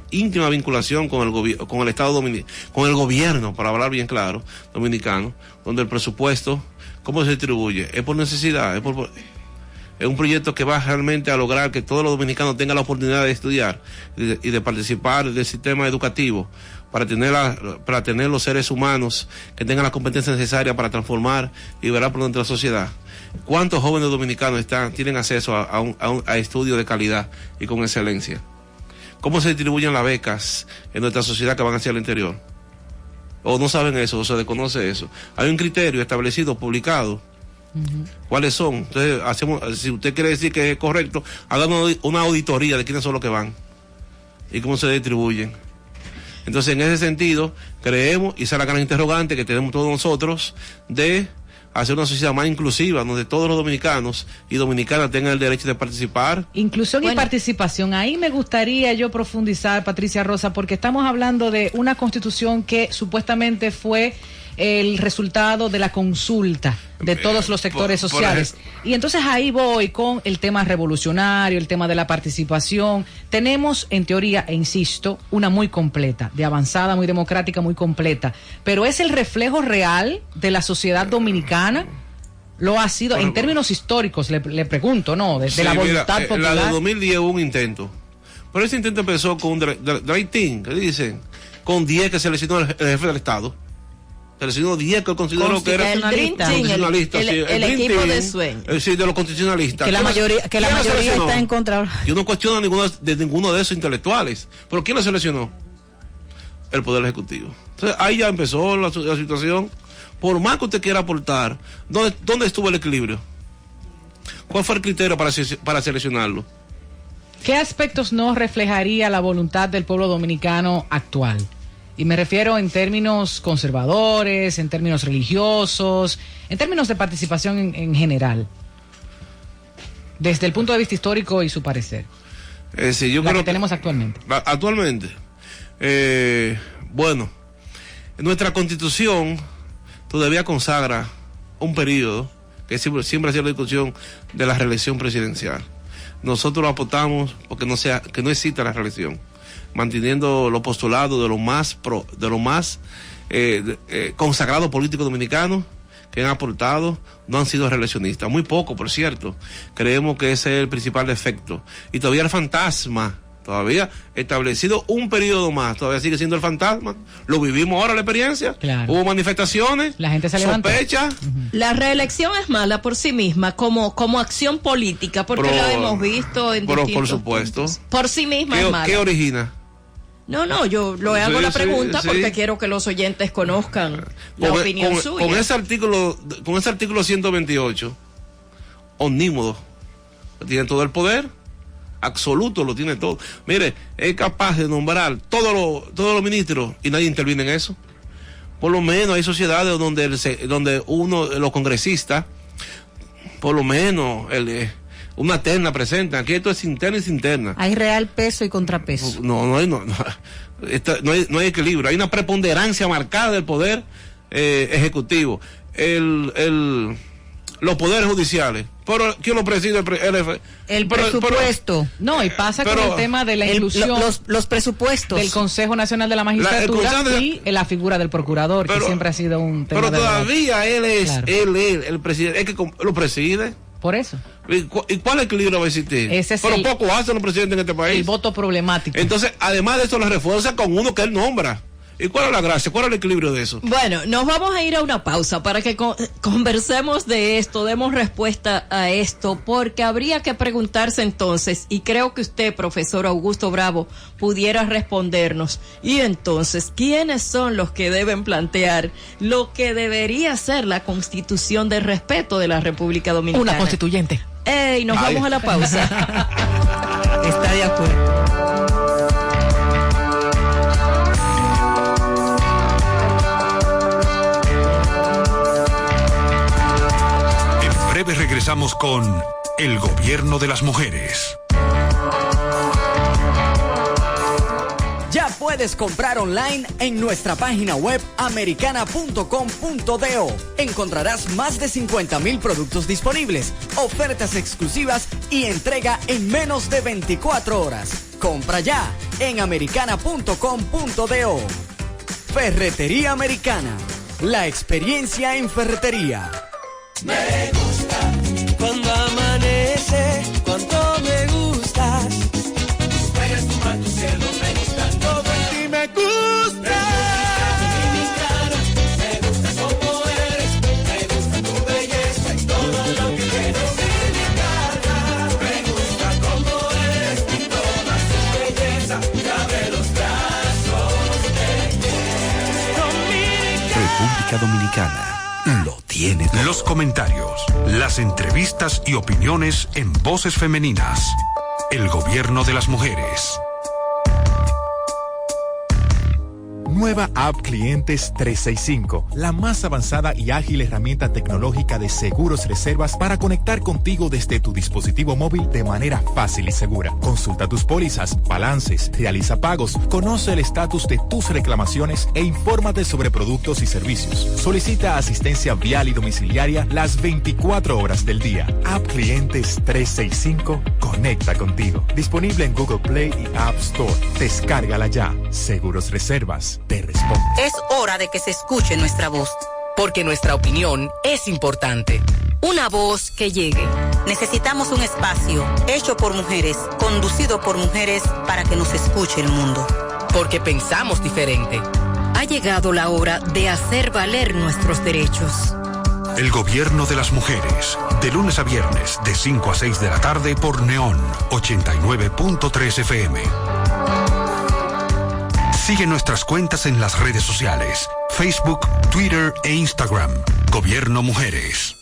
vinculación con el Estado dominicano, con el gobierno, para hablar bien claro, dominicano, donde el presupuesto, ¿cómo se distribuye? Es por necesidad, es un proyecto que va realmente a lograr que todos los dominicanos tengan la oportunidad de estudiar y de participar del sistema educativo para tener los seres humanos que tengan las competencias necesarias para transformar y velar por nuestra sociedad. ¿Cuántos jóvenes dominicanos tienen acceso a estudios de calidad y con excelencia? ¿Cómo se distribuyen las becas en nuestra sociedad que van hacia el interior? ¿O no saben eso, o se desconoce eso? Hay un criterio establecido, publicado. ¿Cuáles son? Entonces, si usted quiere decir que es correcto, hagan una auditoría de quiénes son los que van y cómo se distribuyen. Entonces, en ese sentido, creemos, y esa es la gran interrogante que tenemos todos nosotros, de hacer una sociedad más inclusiva, donde todos los dominicanos y dominicanas tengan el derecho de participar. Inclusión y participación. Ahí me gustaría yo profundizar, Patricia Rosa, porque estamos hablando de una constitución que supuestamente fue el resultado de la consulta de todos los sectores sociales. Y entonces ahí voy con el tema revolucionario, el tema de la participación. Tenemos, en teoría, e insisto, una muy completa, de avanzada, muy democrática, muy completa. Pero ¿es el reflejo real de la sociedad dominicana? Lo ha sido, en términos históricos, le pregunto, ¿no? De la voluntad popular. La de 2010 hubo un intento. Pero ese intento empezó con un drive team, que dicen, con 10 que seleccionó el jefe del Estado. Seleccionó 10 que él consideró que era el Dream Team, constitucionalista. el Dream equipo Team, de sueño. Sí, de los constitucionalistas. Que la mayoría está en contra. Yo no cuestiono de ninguno de esos intelectuales. ¿Pero quién lo seleccionó? El Poder Ejecutivo. Entonces ahí ya empezó la situación. Por más que usted quiera aportar, ¿dónde estuvo el equilibrio? ¿Cuál fue el criterio para seleccionarlo? ¿Qué aspectos no reflejaría la voluntad del pueblo dominicano actual? Y me refiero en términos conservadores, en términos religiosos, en términos de participación en general, desde el punto de vista histórico y su parecer. Sí, yo creo que tenemos actualmente. Actualmente, bueno, nuestra Constitución todavía consagra un periodo que siempre ha sido la discusión de la reelección presidencial. Nosotros apostamos porque que no exista la reelección, manteniendo los postulados de los más consagrados políticos dominicanos que han aportado, no han sido reeleccionistas, muy poco, por cierto. Creemos que ese es el principal defecto. Y todavía el fantasma, todavía establecido un periodo más, todavía sigue siendo el fantasma. Lo vivimos ahora la experiencia. Claro. Hubo manifestaciones, la gente se levantó. Sospecha. La reelección es mala por sí misma como acción política, porque la hemos visto en distintos por supuesto. puntos. Por sí misma es mala. ¿Qué origina? No, yo lo hago la pregunta porque quiero que los oyentes conozcan la opinión suya. Con ese artículo 128, omnímodo, tiene todo el poder absoluto, lo tiene todo. Mire, es capaz de nombrar todos los ministros y nadie interviene en eso. Por lo menos hay sociedades donde los congresistas, por lo menos una terna presenta. Aquí esto es interna y sin interna. Hay real peso y contrapeso. No hay equilibrio. Hay una preponderancia marcada del poder ejecutivo. Los poderes judiciales. Pero ¿quién lo preside? El presupuesto. No, y pasa con el tema de la inclusión. Los presupuestos. Del Consejo Nacional de la Magistratura y la figura del procurador, que siempre ha sido un tema. Pero todavía él es el presidente. Es que lo preside. Por eso. ¿Y cuál equilibrio va a existir? Pero poco hacen los presidentes en este país. El voto problemático. Entonces, además de eso, la refuerza con uno que él nombra. ¿Y cuál es la gracia? ¿Cuál es el equilibrio de eso? Bueno, nos vamos a ir a una pausa para que conversemos de esto, demos respuesta a esto, porque habría que preguntarse entonces, y creo que usted, profesor Augusto Bravo, pudiera respondernos. Y entonces, ¿quiénes son los que deben plantear lo que debería ser la Constitución de respeto de la República Dominicana? Una constituyente. Nos vamos a la pausa. Está de acuerdo. Regresamos con el gobierno de las mujeres. Ya puedes comprar online en nuestra página web americana.com.do. Encontrarás más de 50,000 productos disponibles, ofertas exclusivas y entrega en menos de 24 horas. Compra ya en americana.com.do. Ferretería Americana, la experiencia en ferretería. Me gusta cuando amanece, cuando me gustas. Juegas tu mar, tu cielo, me gusta todo en ti, me gusta. Me gusta como eres, me gusta tu belleza y todo lo que tienes. Dominicana, me gusta como eres, toda su belleza, te abre los brazos de República Dominicana. Lo tiene todo. Los comentarios, las entrevistas y opiniones en Voces Femeninas. El gobierno de las mujeres. Nueva App Clientes 365, la más avanzada y ágil herramienta tecnológica de seguros reservas para conectar contigo desde tu dispositivo móvil de manera fácil y segura. Consulta tus pólizas, balances, realiza pagos, conoce el estatus de tus reclamaciones e infórmate sobre productos y servicios. Solicita asistencia vial y domiciliaria las 24 horas del día. App Clientes 365, conecta contigo. Disponible en Google Play y App Store. Descárgala ya. Seguros Reservas. Te responde. Es hora de que se escuche nuestra voz, porque nuestra opinión es importante. Una voz que llegue. Necesitamos un espacio hecho por mujeres, conducido por mujeres, para que nos escuche el mundo. Porque pensamos diferente. Ha llegado la hora de hacer valer nuestros derechos. El gobierno de las mujeres, de lunes a viernes, de 5 a 6 de la tarde por Neón 89.3 FM. Sigue nuestras cuentas en las redes sociales, Facebook, Twitter e Instagram. Gobierno Mujeres.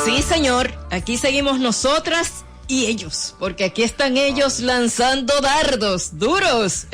Sí, señor, aquí seguimos nosotras y ellos, porque aquí están ellos lanzando dardos duros,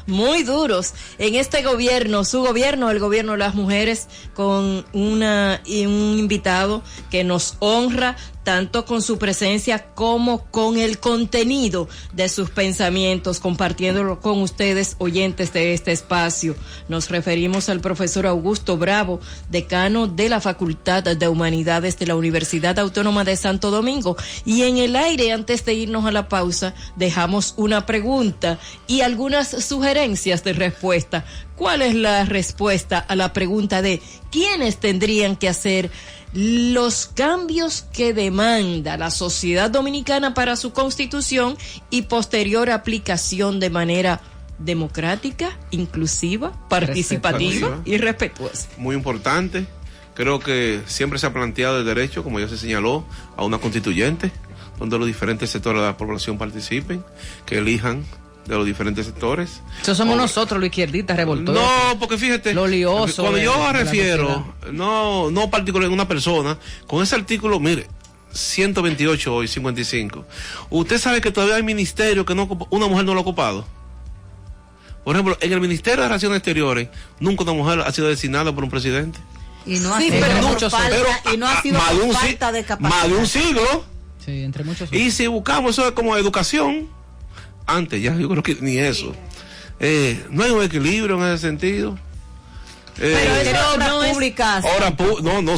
muy duros, en este gobierno, su gobierno, el gobierno de las mujeres, con un invitado que nos honra tanto con su presencia como con el contenido de sus pensamientos, compartiéndolo con ustedes, oyentes de este espacio. Nos referimos al profesor Augusto Bravo, decano de la Facultad de Humanidades de la Universidad Autónoma de Santo Domingo. Y en el aire, antes de irnos a la pausa, dejamos una pregunta y algunas sugerencias de respuesta. ¿Cuál es la respuesta a la pregunta de quiénes tendrían que hacer los cambios que demanda la sociedad dominicana para su constitución y posterior aplicación de manera democrática, inclusiva, participativa y respetuosa? Muy importante. Creo que siempre se ha planteado el derecho, como ya se señaló, a una constituyente, donde los diferentes sectores de la población participen, que elijan de los diferentes sectores. Eso somos nosotros, los izquierdistas revoltosos. No, porque fíjate, lo lioso cuando yo me refiero, no particular en una persona, con ese artículo, mire, 128 hoy, 55, usted sabe que todavía hay ministerios que una mujer no lo ha ocupado. Por ejemplo, en el Ministerio de Relaciones Exteriores, nunca una mujer ha sido designada por un presidente. Y no ha sido por falta de capacidad. Más de un siglo. Sí, entre muchos. Y si buscamos eso como educación, antes ya, yo creo que ni eso. No hay un equilibrio en ese sentido. Pero eso no es públicas. Ahora, no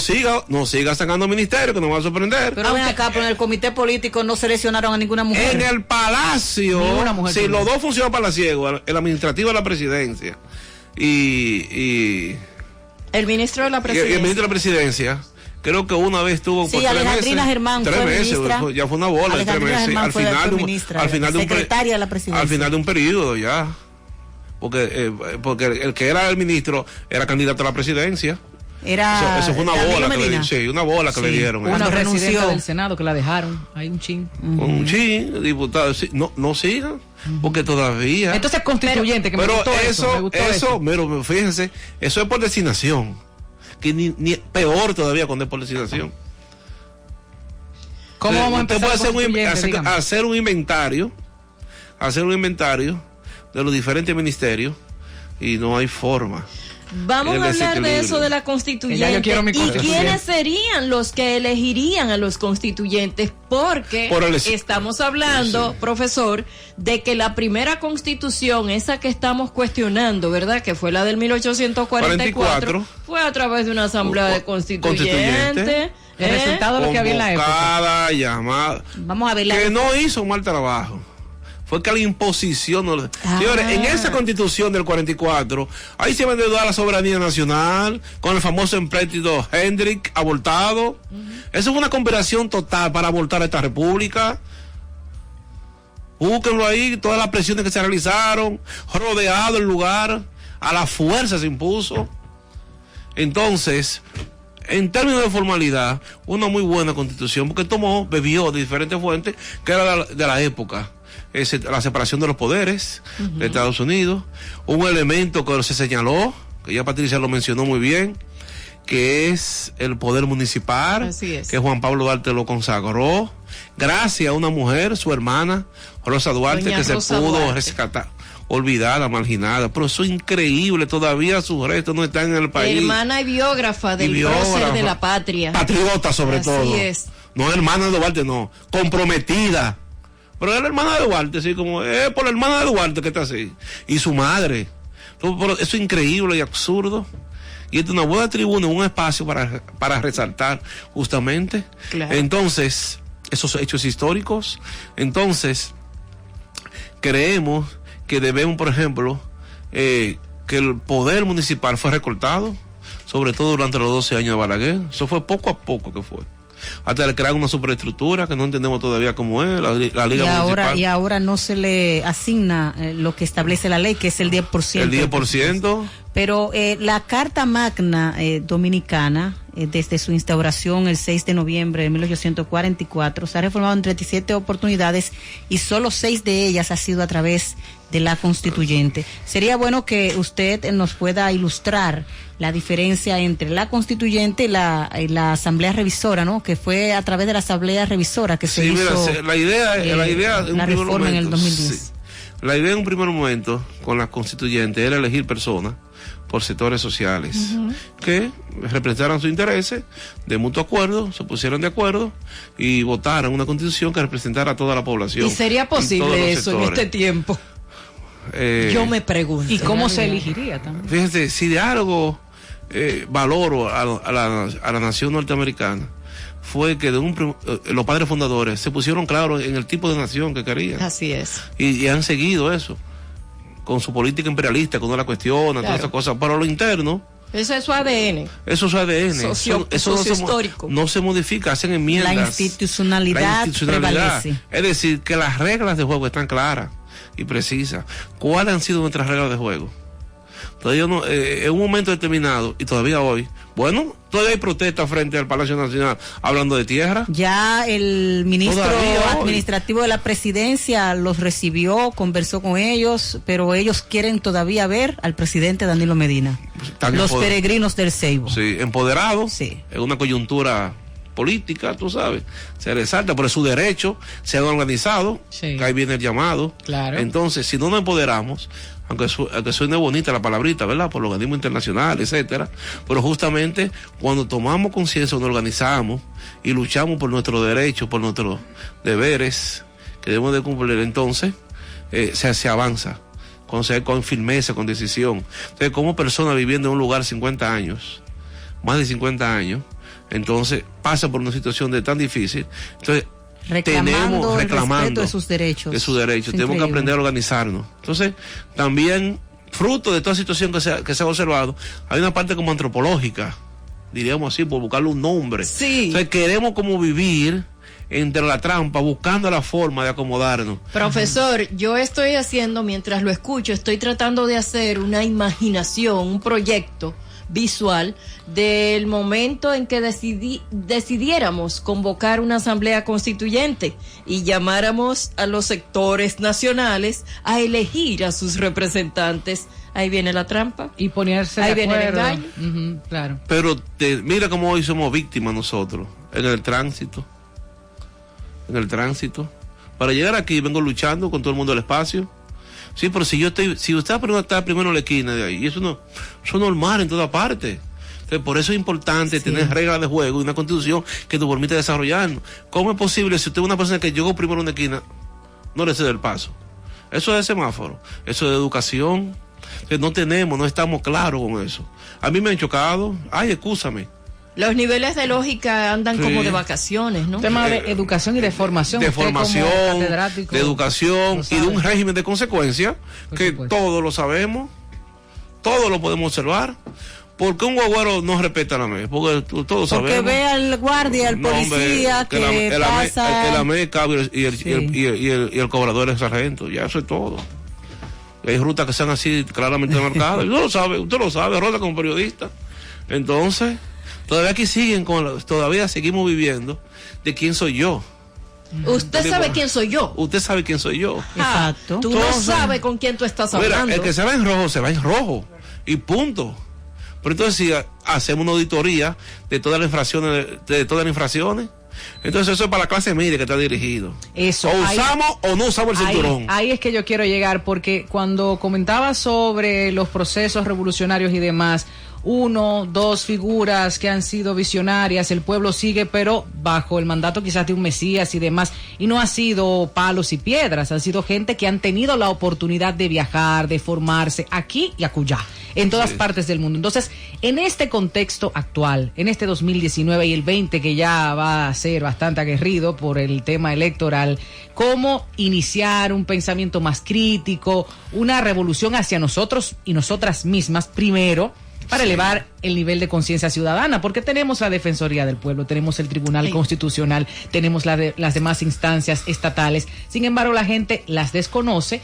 siga sacando ministerio, que nos va a sorprender. Pero ven acá, pero en el comité político no seleccionaron a ninguna mujer. En el Palacio, si los dos funcionan palaciegos, el administrativo de la presidencia y el ministro de la presidencia. Y el ministro de la presidencia. Creo que una vez tuvo por 3 meses. Alejandrina Germán fue ministra. Ya fue una bola de 3 meses. Secretaria de la presidencia. Al final de un periodo ya. Porque el que era el ministro era candidato a la presidencia. Eso fue una bola que le dieron. Una presidenta del Senado que la dejaron. Hay un chin. Un chin, diputado. No sigan. Porque todavía. Entonces constituyente, que me gustó eso. Pero fíjense, eso es por designación. Que ni peor todavía con designación. ¿Cómo vamos a empezar hacer un inventario de los diferentes ministerios y no hay forma. Vamos a hablar de eso de la constituyente y quiénes serían los que elegirían a los constituyentes, porque estamos hablando, profesor, de que la primera constitución, esa que estamos cuestionando, ¿verdad? Que fue la del 1844, fue a través de una asamblea de constituyentes. El resultado de lo que había en la época. Llamada. Vamos a ver que no hizo un mal trabajo. Fue que la imposición. Señores, en esa constitución del 44, ahí se van a dar la soberanía nacional, con el famoso empréstito Hendrik abortado. Eso es una conspiración total para abortar esta república. Búsquenlo ahí, todas las presiones que se realizaron, rodeado el lugar, a la fuerza se impuso. Entonces, en términos de formalidad, una muy buena constitución, porque bebió de diferentes fuentes, que era de la época. La separación de los poderes de Estados Unidos, un elemento que se señaló, que ya Patricia lo mencionó muy bien, que es el poder municipal, que Juan Pablo Duarte lo consagró, gracias a una mujer, su hermana, Rosa Duarte, que se pudo rescatar, olvidada, marginada, pero eso es increíble, todavía sus restos no están en el país. Hermana y biógrafa del prócer de la patria. Patriota sobre todo. Así es. No hermana de Duarte, no, comprometida. Pero es la hermana de Duarte, así como, por la hermana de Duarte que está así. Y su madre. Pero eso es increíble y absurdo. Y es una buena tribuna, un espacio para resaltar justamente. Claro. Entonces, esos hechos históricos. Entonces, creemos que debemos, por ejemplo, que el poder municipal fue recortado, sobre todo durante los 12 años de Balaguer. Eso fue poco a poco que fue. hasta le crearon una superestructura que no entendemos todavía cómo es, la Liga Municipal. Y ahora no se le asigna lo que establece la ley, que es el 10%. El 10%. Pero la Carta Magna Dominicana, desde su instauración el 6 de noviembre de 1844, se ha reformado en 37 oportunidades y solo 6 de ellas ha sido a través de la Constituyente. Sería bueno que usted nos pueda ilustrar la diferencia entre la Constituyente y la Asamblea Revisora, ¿no? Que fue a través de la Asamblea Revisora que se hizo la idea la reforma en el 2010. Sí. La idea en un primer momento con la Constituyente era elegir personas por sectores sociales que representaran sus intereses de mutuo acuerdo, se pusieran de acuerdo y votaran una constitución que representara a toda la población. ¿Y sería posible eso en este tiempo? Yo me pregunto. ¿Y cómo se elegiría también? Fíjense, si de algo valoro a la nación norteamericana fue que los padres fundadores se pusieron claros en el tipo de nación que querían. Así es. Y han seguido eso con su política imperialista, que no la cuestiona, todas esas cosas. Pero lo interno, eso es su ADN. Eso es su ADN. Socio-histórico. No se modifica, hacen enmiendas. La institucionalidad prevalece. Es decir, que las reglas de juego están claras y precisas. ¿Cuáles han sido nuestras reglas de juego? Todavía no, en un momento determinado, y todavía hoy, bueno, todavía hay protestas frente al Palacio Nacional hablando de tierra. Ya el ministro administrativo de la presidencia los recibió, conversó con ellos, pero ellos quieren todavía ver al presidente Danilo Medina. Los peregrinos del Ceibo. Sí, empoderados. Sí. En una coyuntura política, tú sabes, se resalta, pero es su derecho, se han organizado, que ahí viene el llamado. Claro. Entonces, si no nos empoderamos, aunque suene bonita la palabrita, ¿verdad? Por los organismos internacionales, etcétera, pero justamente cuando tomamos conciencia, nos organizamos y luchamos por nuestros derechos, por nuestros deberes que debemos de cumplir, entonces se avanza con firmeza, con decisión. Entonces, como persona viviendo en un lugar 50 años, más de 50 años, entonces pasa por una situación de tan difícil, entonces reclamando el respeto de sus derechos. Tenemos que aprender a organizarnos. Entonces, también, fruto de toda situación que se ha observado, hay una parte como antropológica, diríamos así, por buscarle un nombre. Sí. Entonces, queremos como vivir entre la trampa, buscando la forma de acomodarnos. Profesor, yo estoy haciendo, mientras lo escucho, estoy tratando de hacer una imaginación, un proyecto visual del momento en que decidiéramos convocar una asamblea constituyente y llamáramos a los sectores nacionales a elegir a sus representantes. Ahí viene la trampa y ponerse ahí de viene acuerdo. El engaño. Claro. Pero mira cómo hoy somos víctimas nosotros en el tránsito para llegar aquí. Vengo luchando con todo el mundo del espacio. Sí, pero si usted está primero en la esquina de ahí, y eso es normal en toda parte. Entonces, por eso es importante tener reglas de juego y una constitución que nos permita desarrollarnos. ¿Cómo es posible si usted es una persona que llegó primero en la esquina, no le cede el paso? Eso es de semáforo, eso es de educación. Entonces, no estamos claros con eso. A mí me han chocado, escúchame. Los niveles de lógica andan como de vacaciones, ¿no? Tema de educación y de formación. De formación, de educación y de un régimen de consecuencia que todos lo sabemos, todos lo podemos observar. ¿Por qué un guagüero no respeta la ley? Porque todos sabemos. Porque ve al guardia, al policía que pasa. El AMECA y el cobrador es sargento, ya eso es todo. Hay rutas que sean así claramente marcadas. Usted lo sabe, Rosa, como periodista. Entonces, todavía seguimos viviendo de quién soy yo. Usted sabe quién soy yo. Usted sabe quién soy yo. Exacto. Tú no sabes con quién tú estás hablando. Mira, el que se va en rojo, se va en rojo. Y punto. Pero entonces si hacemos una auditoría de todas las infracciones, entonces eso es para la clase media que está dirigido. Eso. O usamos o no usamos el cinturón. Ahí es que yo quiero llegar, porque cuando comentaba sobre los procesos revolucionarios y demás, 1, 2 figuras que han sido visionarias, el pueblo sigue, pero bajo el mandato quizás de un Mesías y demás, y no ha sido palos y piedras, han sido gente que han tenido la oportunidad de viajar, de formarse aquí y acullá, en todas partes del mundo. Entonces, en este contexto actual, en este 2019 y el 20 que ya va a ser bastante aguerrido por el tema electoral, ¿cómo iniciar un pensamiento más crítico, una revolución hacia nosotros y nosotras mismas primero, para elevar el nivel de conciencia ciudadana, porque tenemos la Defensoría del Pueblo, tenemos el Tribunal Constitucional, tenemos las demás instancias estatales. Sin embargo, la gente las desconoce,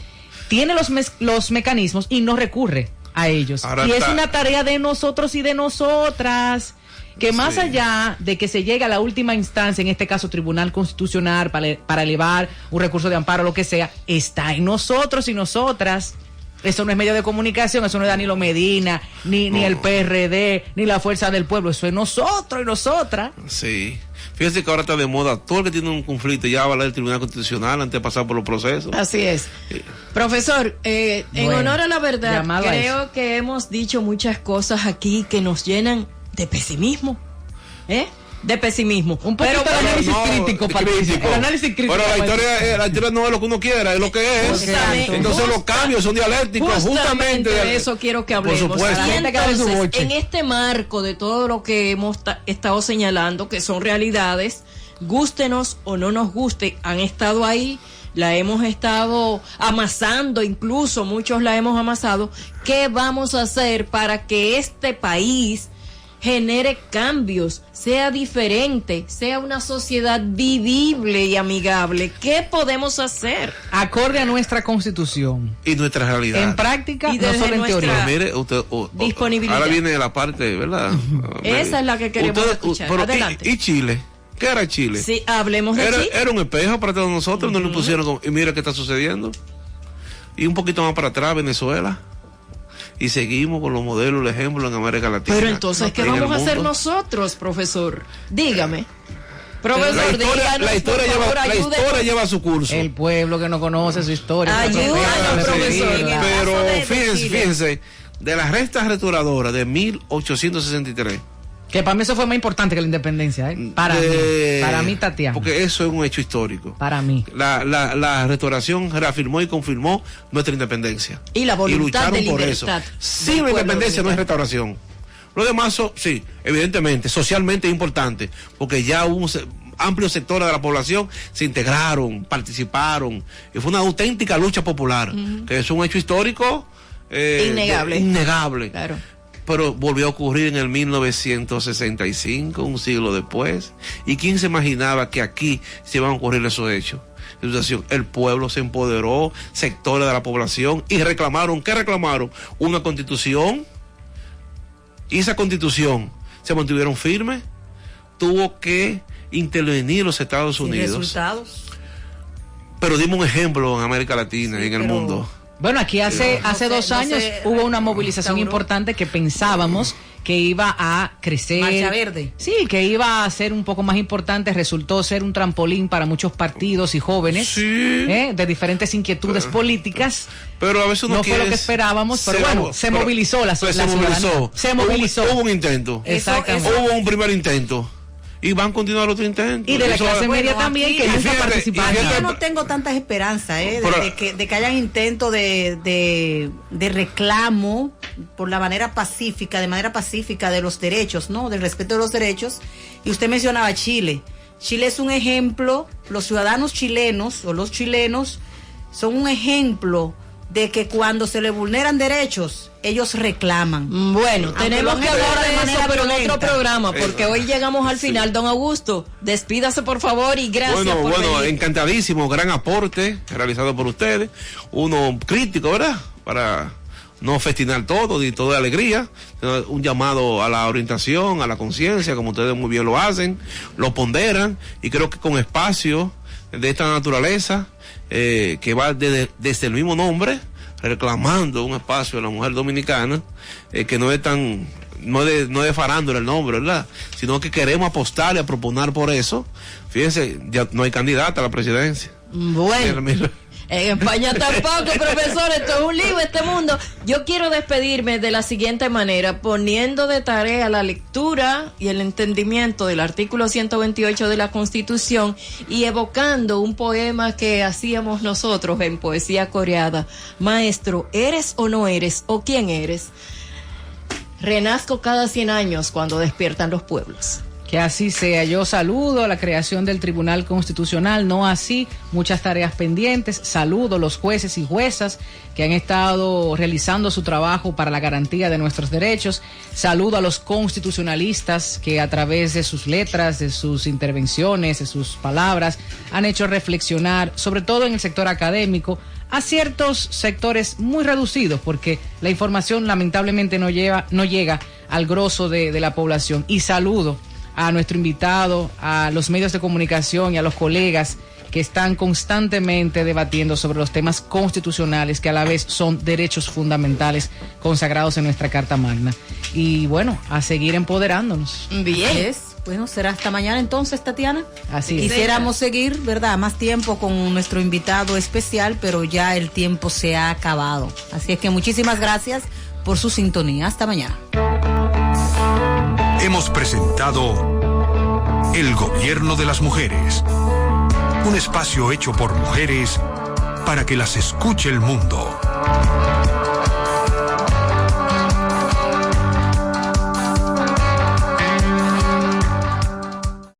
tiene los mecanismos y no recurre a ellos. Ahora es una tarea de nosotros y de nosotras, que más allá de que se llegue a la última instancia, en este caso Tribunal Constitucional, para elevar un recurso de amparo, lo que sea, está en nosotros y nosotras. Eso no es medio de comunicación, eso no es Danilo Medina, ni el PRD, ni la Fuerza del Pueblo, eso es nosotros y nosotras. Sí. Fíjense que ahora está de moda, todo el que tiene un conflicto ya va a hablar del Tribunal Constitucional antes de pasar por los procesos. Así es. Profesor, en honor a la verdad, creo que hemos dicho muchas cosas aquí que nos llenan de pesimismo. De pesimismo. Un poquito de análisis crítico, Patricia. El análisis crítico. Pero la historia no es lo que uno quiera, es lo que es. Entonces los cambios son dialécticos. Justamente de eso quiero que hablemos. Por supuesto. Y entonces, en este marco de todo lo que hemos estado señalando, que son realidades, gústenos o no nos guste, han estado ahí, la hemos estado amasando, incluso muchos la hemos amasado. ¿Qué vamos a hacer para que este país genere cambios, sea diferente, sea una sociedad vivible y amigable? ¿Qué podemos hacer? Acorde a nuestra Constitución y nuestra realidad. En práctica, y no solo en teoría. Mire, disponibilidad. Ahora viene la parte, ¿verdad? Esa es la que queremos escuchar. Pero, adelante. ¿Y Chile? ¿Qué era Chile? Sí, hablemos de Chile. Era un espejo para todos nosotros, nos lo pusieron y mira qué está sucediendo. Y un poquito más para atrás, Venezuela. Y seguimos con los modelos, el ejemplo en América Latina. Pero entonces, ¿qué vamos a hacer nosotros, profesor? Dígame. Profesor, la historia lleva su curso. El pueblo que no conoce su historia. Ayúdanos, profesor. Pero fíjense, de las restas restauradoras de 1863. Que para mí eso fue más importante que la independencia, Para mí, Tatiana. Porque eso es un hecho histórico. Para mí. La restauración reafirmó y confirmó nuestra independencia. Y la voluntad y lucharon de por libertad. eso. Sin la independencia no es restauración. Lo demás, sí, evidentemente, socialmente es importante, porque ya hubo amplios sectores de la población se integraron, participaron, y fue una auténtica lucha popular, que es un hecho histórico innegable. Claro. Pero volvió a ocurrir en el 1965, un siglo después. ¿Y quién se imaginaba que aquí se iban a ocurrir esos hechos? El pueblo se empoderó, sectores de la población, y reclamaron, ¿qué reclamaron? Una constitución. Y esa constitución se mantuvieron firmes. Tuvo que intervenir los Estados Unidos. Resultados. Pero dimos un ejemplo en América Latina y en el mundo. Bueno, aquí hace 2 años hubo una movilización importante que pensábamos que iba a crecer. Marcha Verde. Sí, que iba a ser un poco más importante. Resultó ser un trampolín para muchos partidos y jóvenes de diferentes inquietudes políticas. Pero a veces no fue lo que esperábamos, pero bueno, se movilizó la ciudadanía. Se movilizó. Hubo un intento. Exactamente. Hubo un primer intento. Y van a continuar otros intentos. Y de la clase media también, que nunca participaron. Yo no tengo tantas esperanzas de que hayan intentos de reclamo por la manera pacífica, de los derechos, ¿no? Del respeto de los derechos. Y usted mencionaba Chile. Chile es un ejemplo, los ciudadanos chilenos o los chilenos son un ejemplo de que cuando se le vulneran derechos, ellos reclaman. Bueno, tenemos que hablar de eso, pero en otro programa, porque hoy llegamos al final. Don Augusto, despídase por favor y gracias por venir. Encantadísimo, gran aporte realizado por ustedes, uno crítico, ¿verdad? Para no festinar todo, ni toda alegría, sino un llamado a la orientación, a la conciencia, como ustedes muy bien lo hacen, lo ponderan, y creo que con espacio de esta naturaleza, que va desde el mismo nombre, reclamando un espacio a la mujer dominicana, que no es tan, no es farándula el nombre, ¿verdad? Sino que queremos apostar y a proponer por eso. Fíjense, ya no hay candidata a la presidencia. Bueno. Mira. En España tampoco, profesor, esto es un lío, este mundo. Yo quiero despedirme de la siguiente manera, poniendo de tarea la lectura y el entendimiento del artículo 128 de la Constitución y evocando un poema que hacíamos nosotros en Poesía Coreada. Maestro, ¿eres o no eres? ¿O quién eres? Renazco cada 100 años cuando despiertan los pueblos. Que así sea. Yo saludo la creación del Tribunal Constitucional, no así, muchas tareas pendientes. Saludo a los jueces y juezas que han estado realizando su trabajo para la garantía de nuestros derechos. Saludo a los constitucionalistas que a través de sus letras, de sus intervenciones, de sus palabras, han hecho reflexionar, sobre todo en el sector académico, a ciertos sectores muy reducidos, porque la información lamentablemente no llega al grosso de la población. Y saludo a nuestro invitado, a los medios de comunicación y a los colegas que están constantemente debatiendo sobre los temas constitucionales que a la vez son derechos fundamentales consagrados en nuestra Carta Magna. Y bueno, a seguir empoderándonos. Bien. Bueno, será hasta mañana entonces, Tatiana. Así es. Quisiéramos seguir, ¿verdad? Más tiempo con nuestro invitado especial, pero ya el tiempo se ha acabado. Así es que muchísimas gracias por su sintonía. Hasta mañana. Hemos presentado El Gobierno de las Mujeres, un espacio hecho por mujeres para que las escuche el mundo.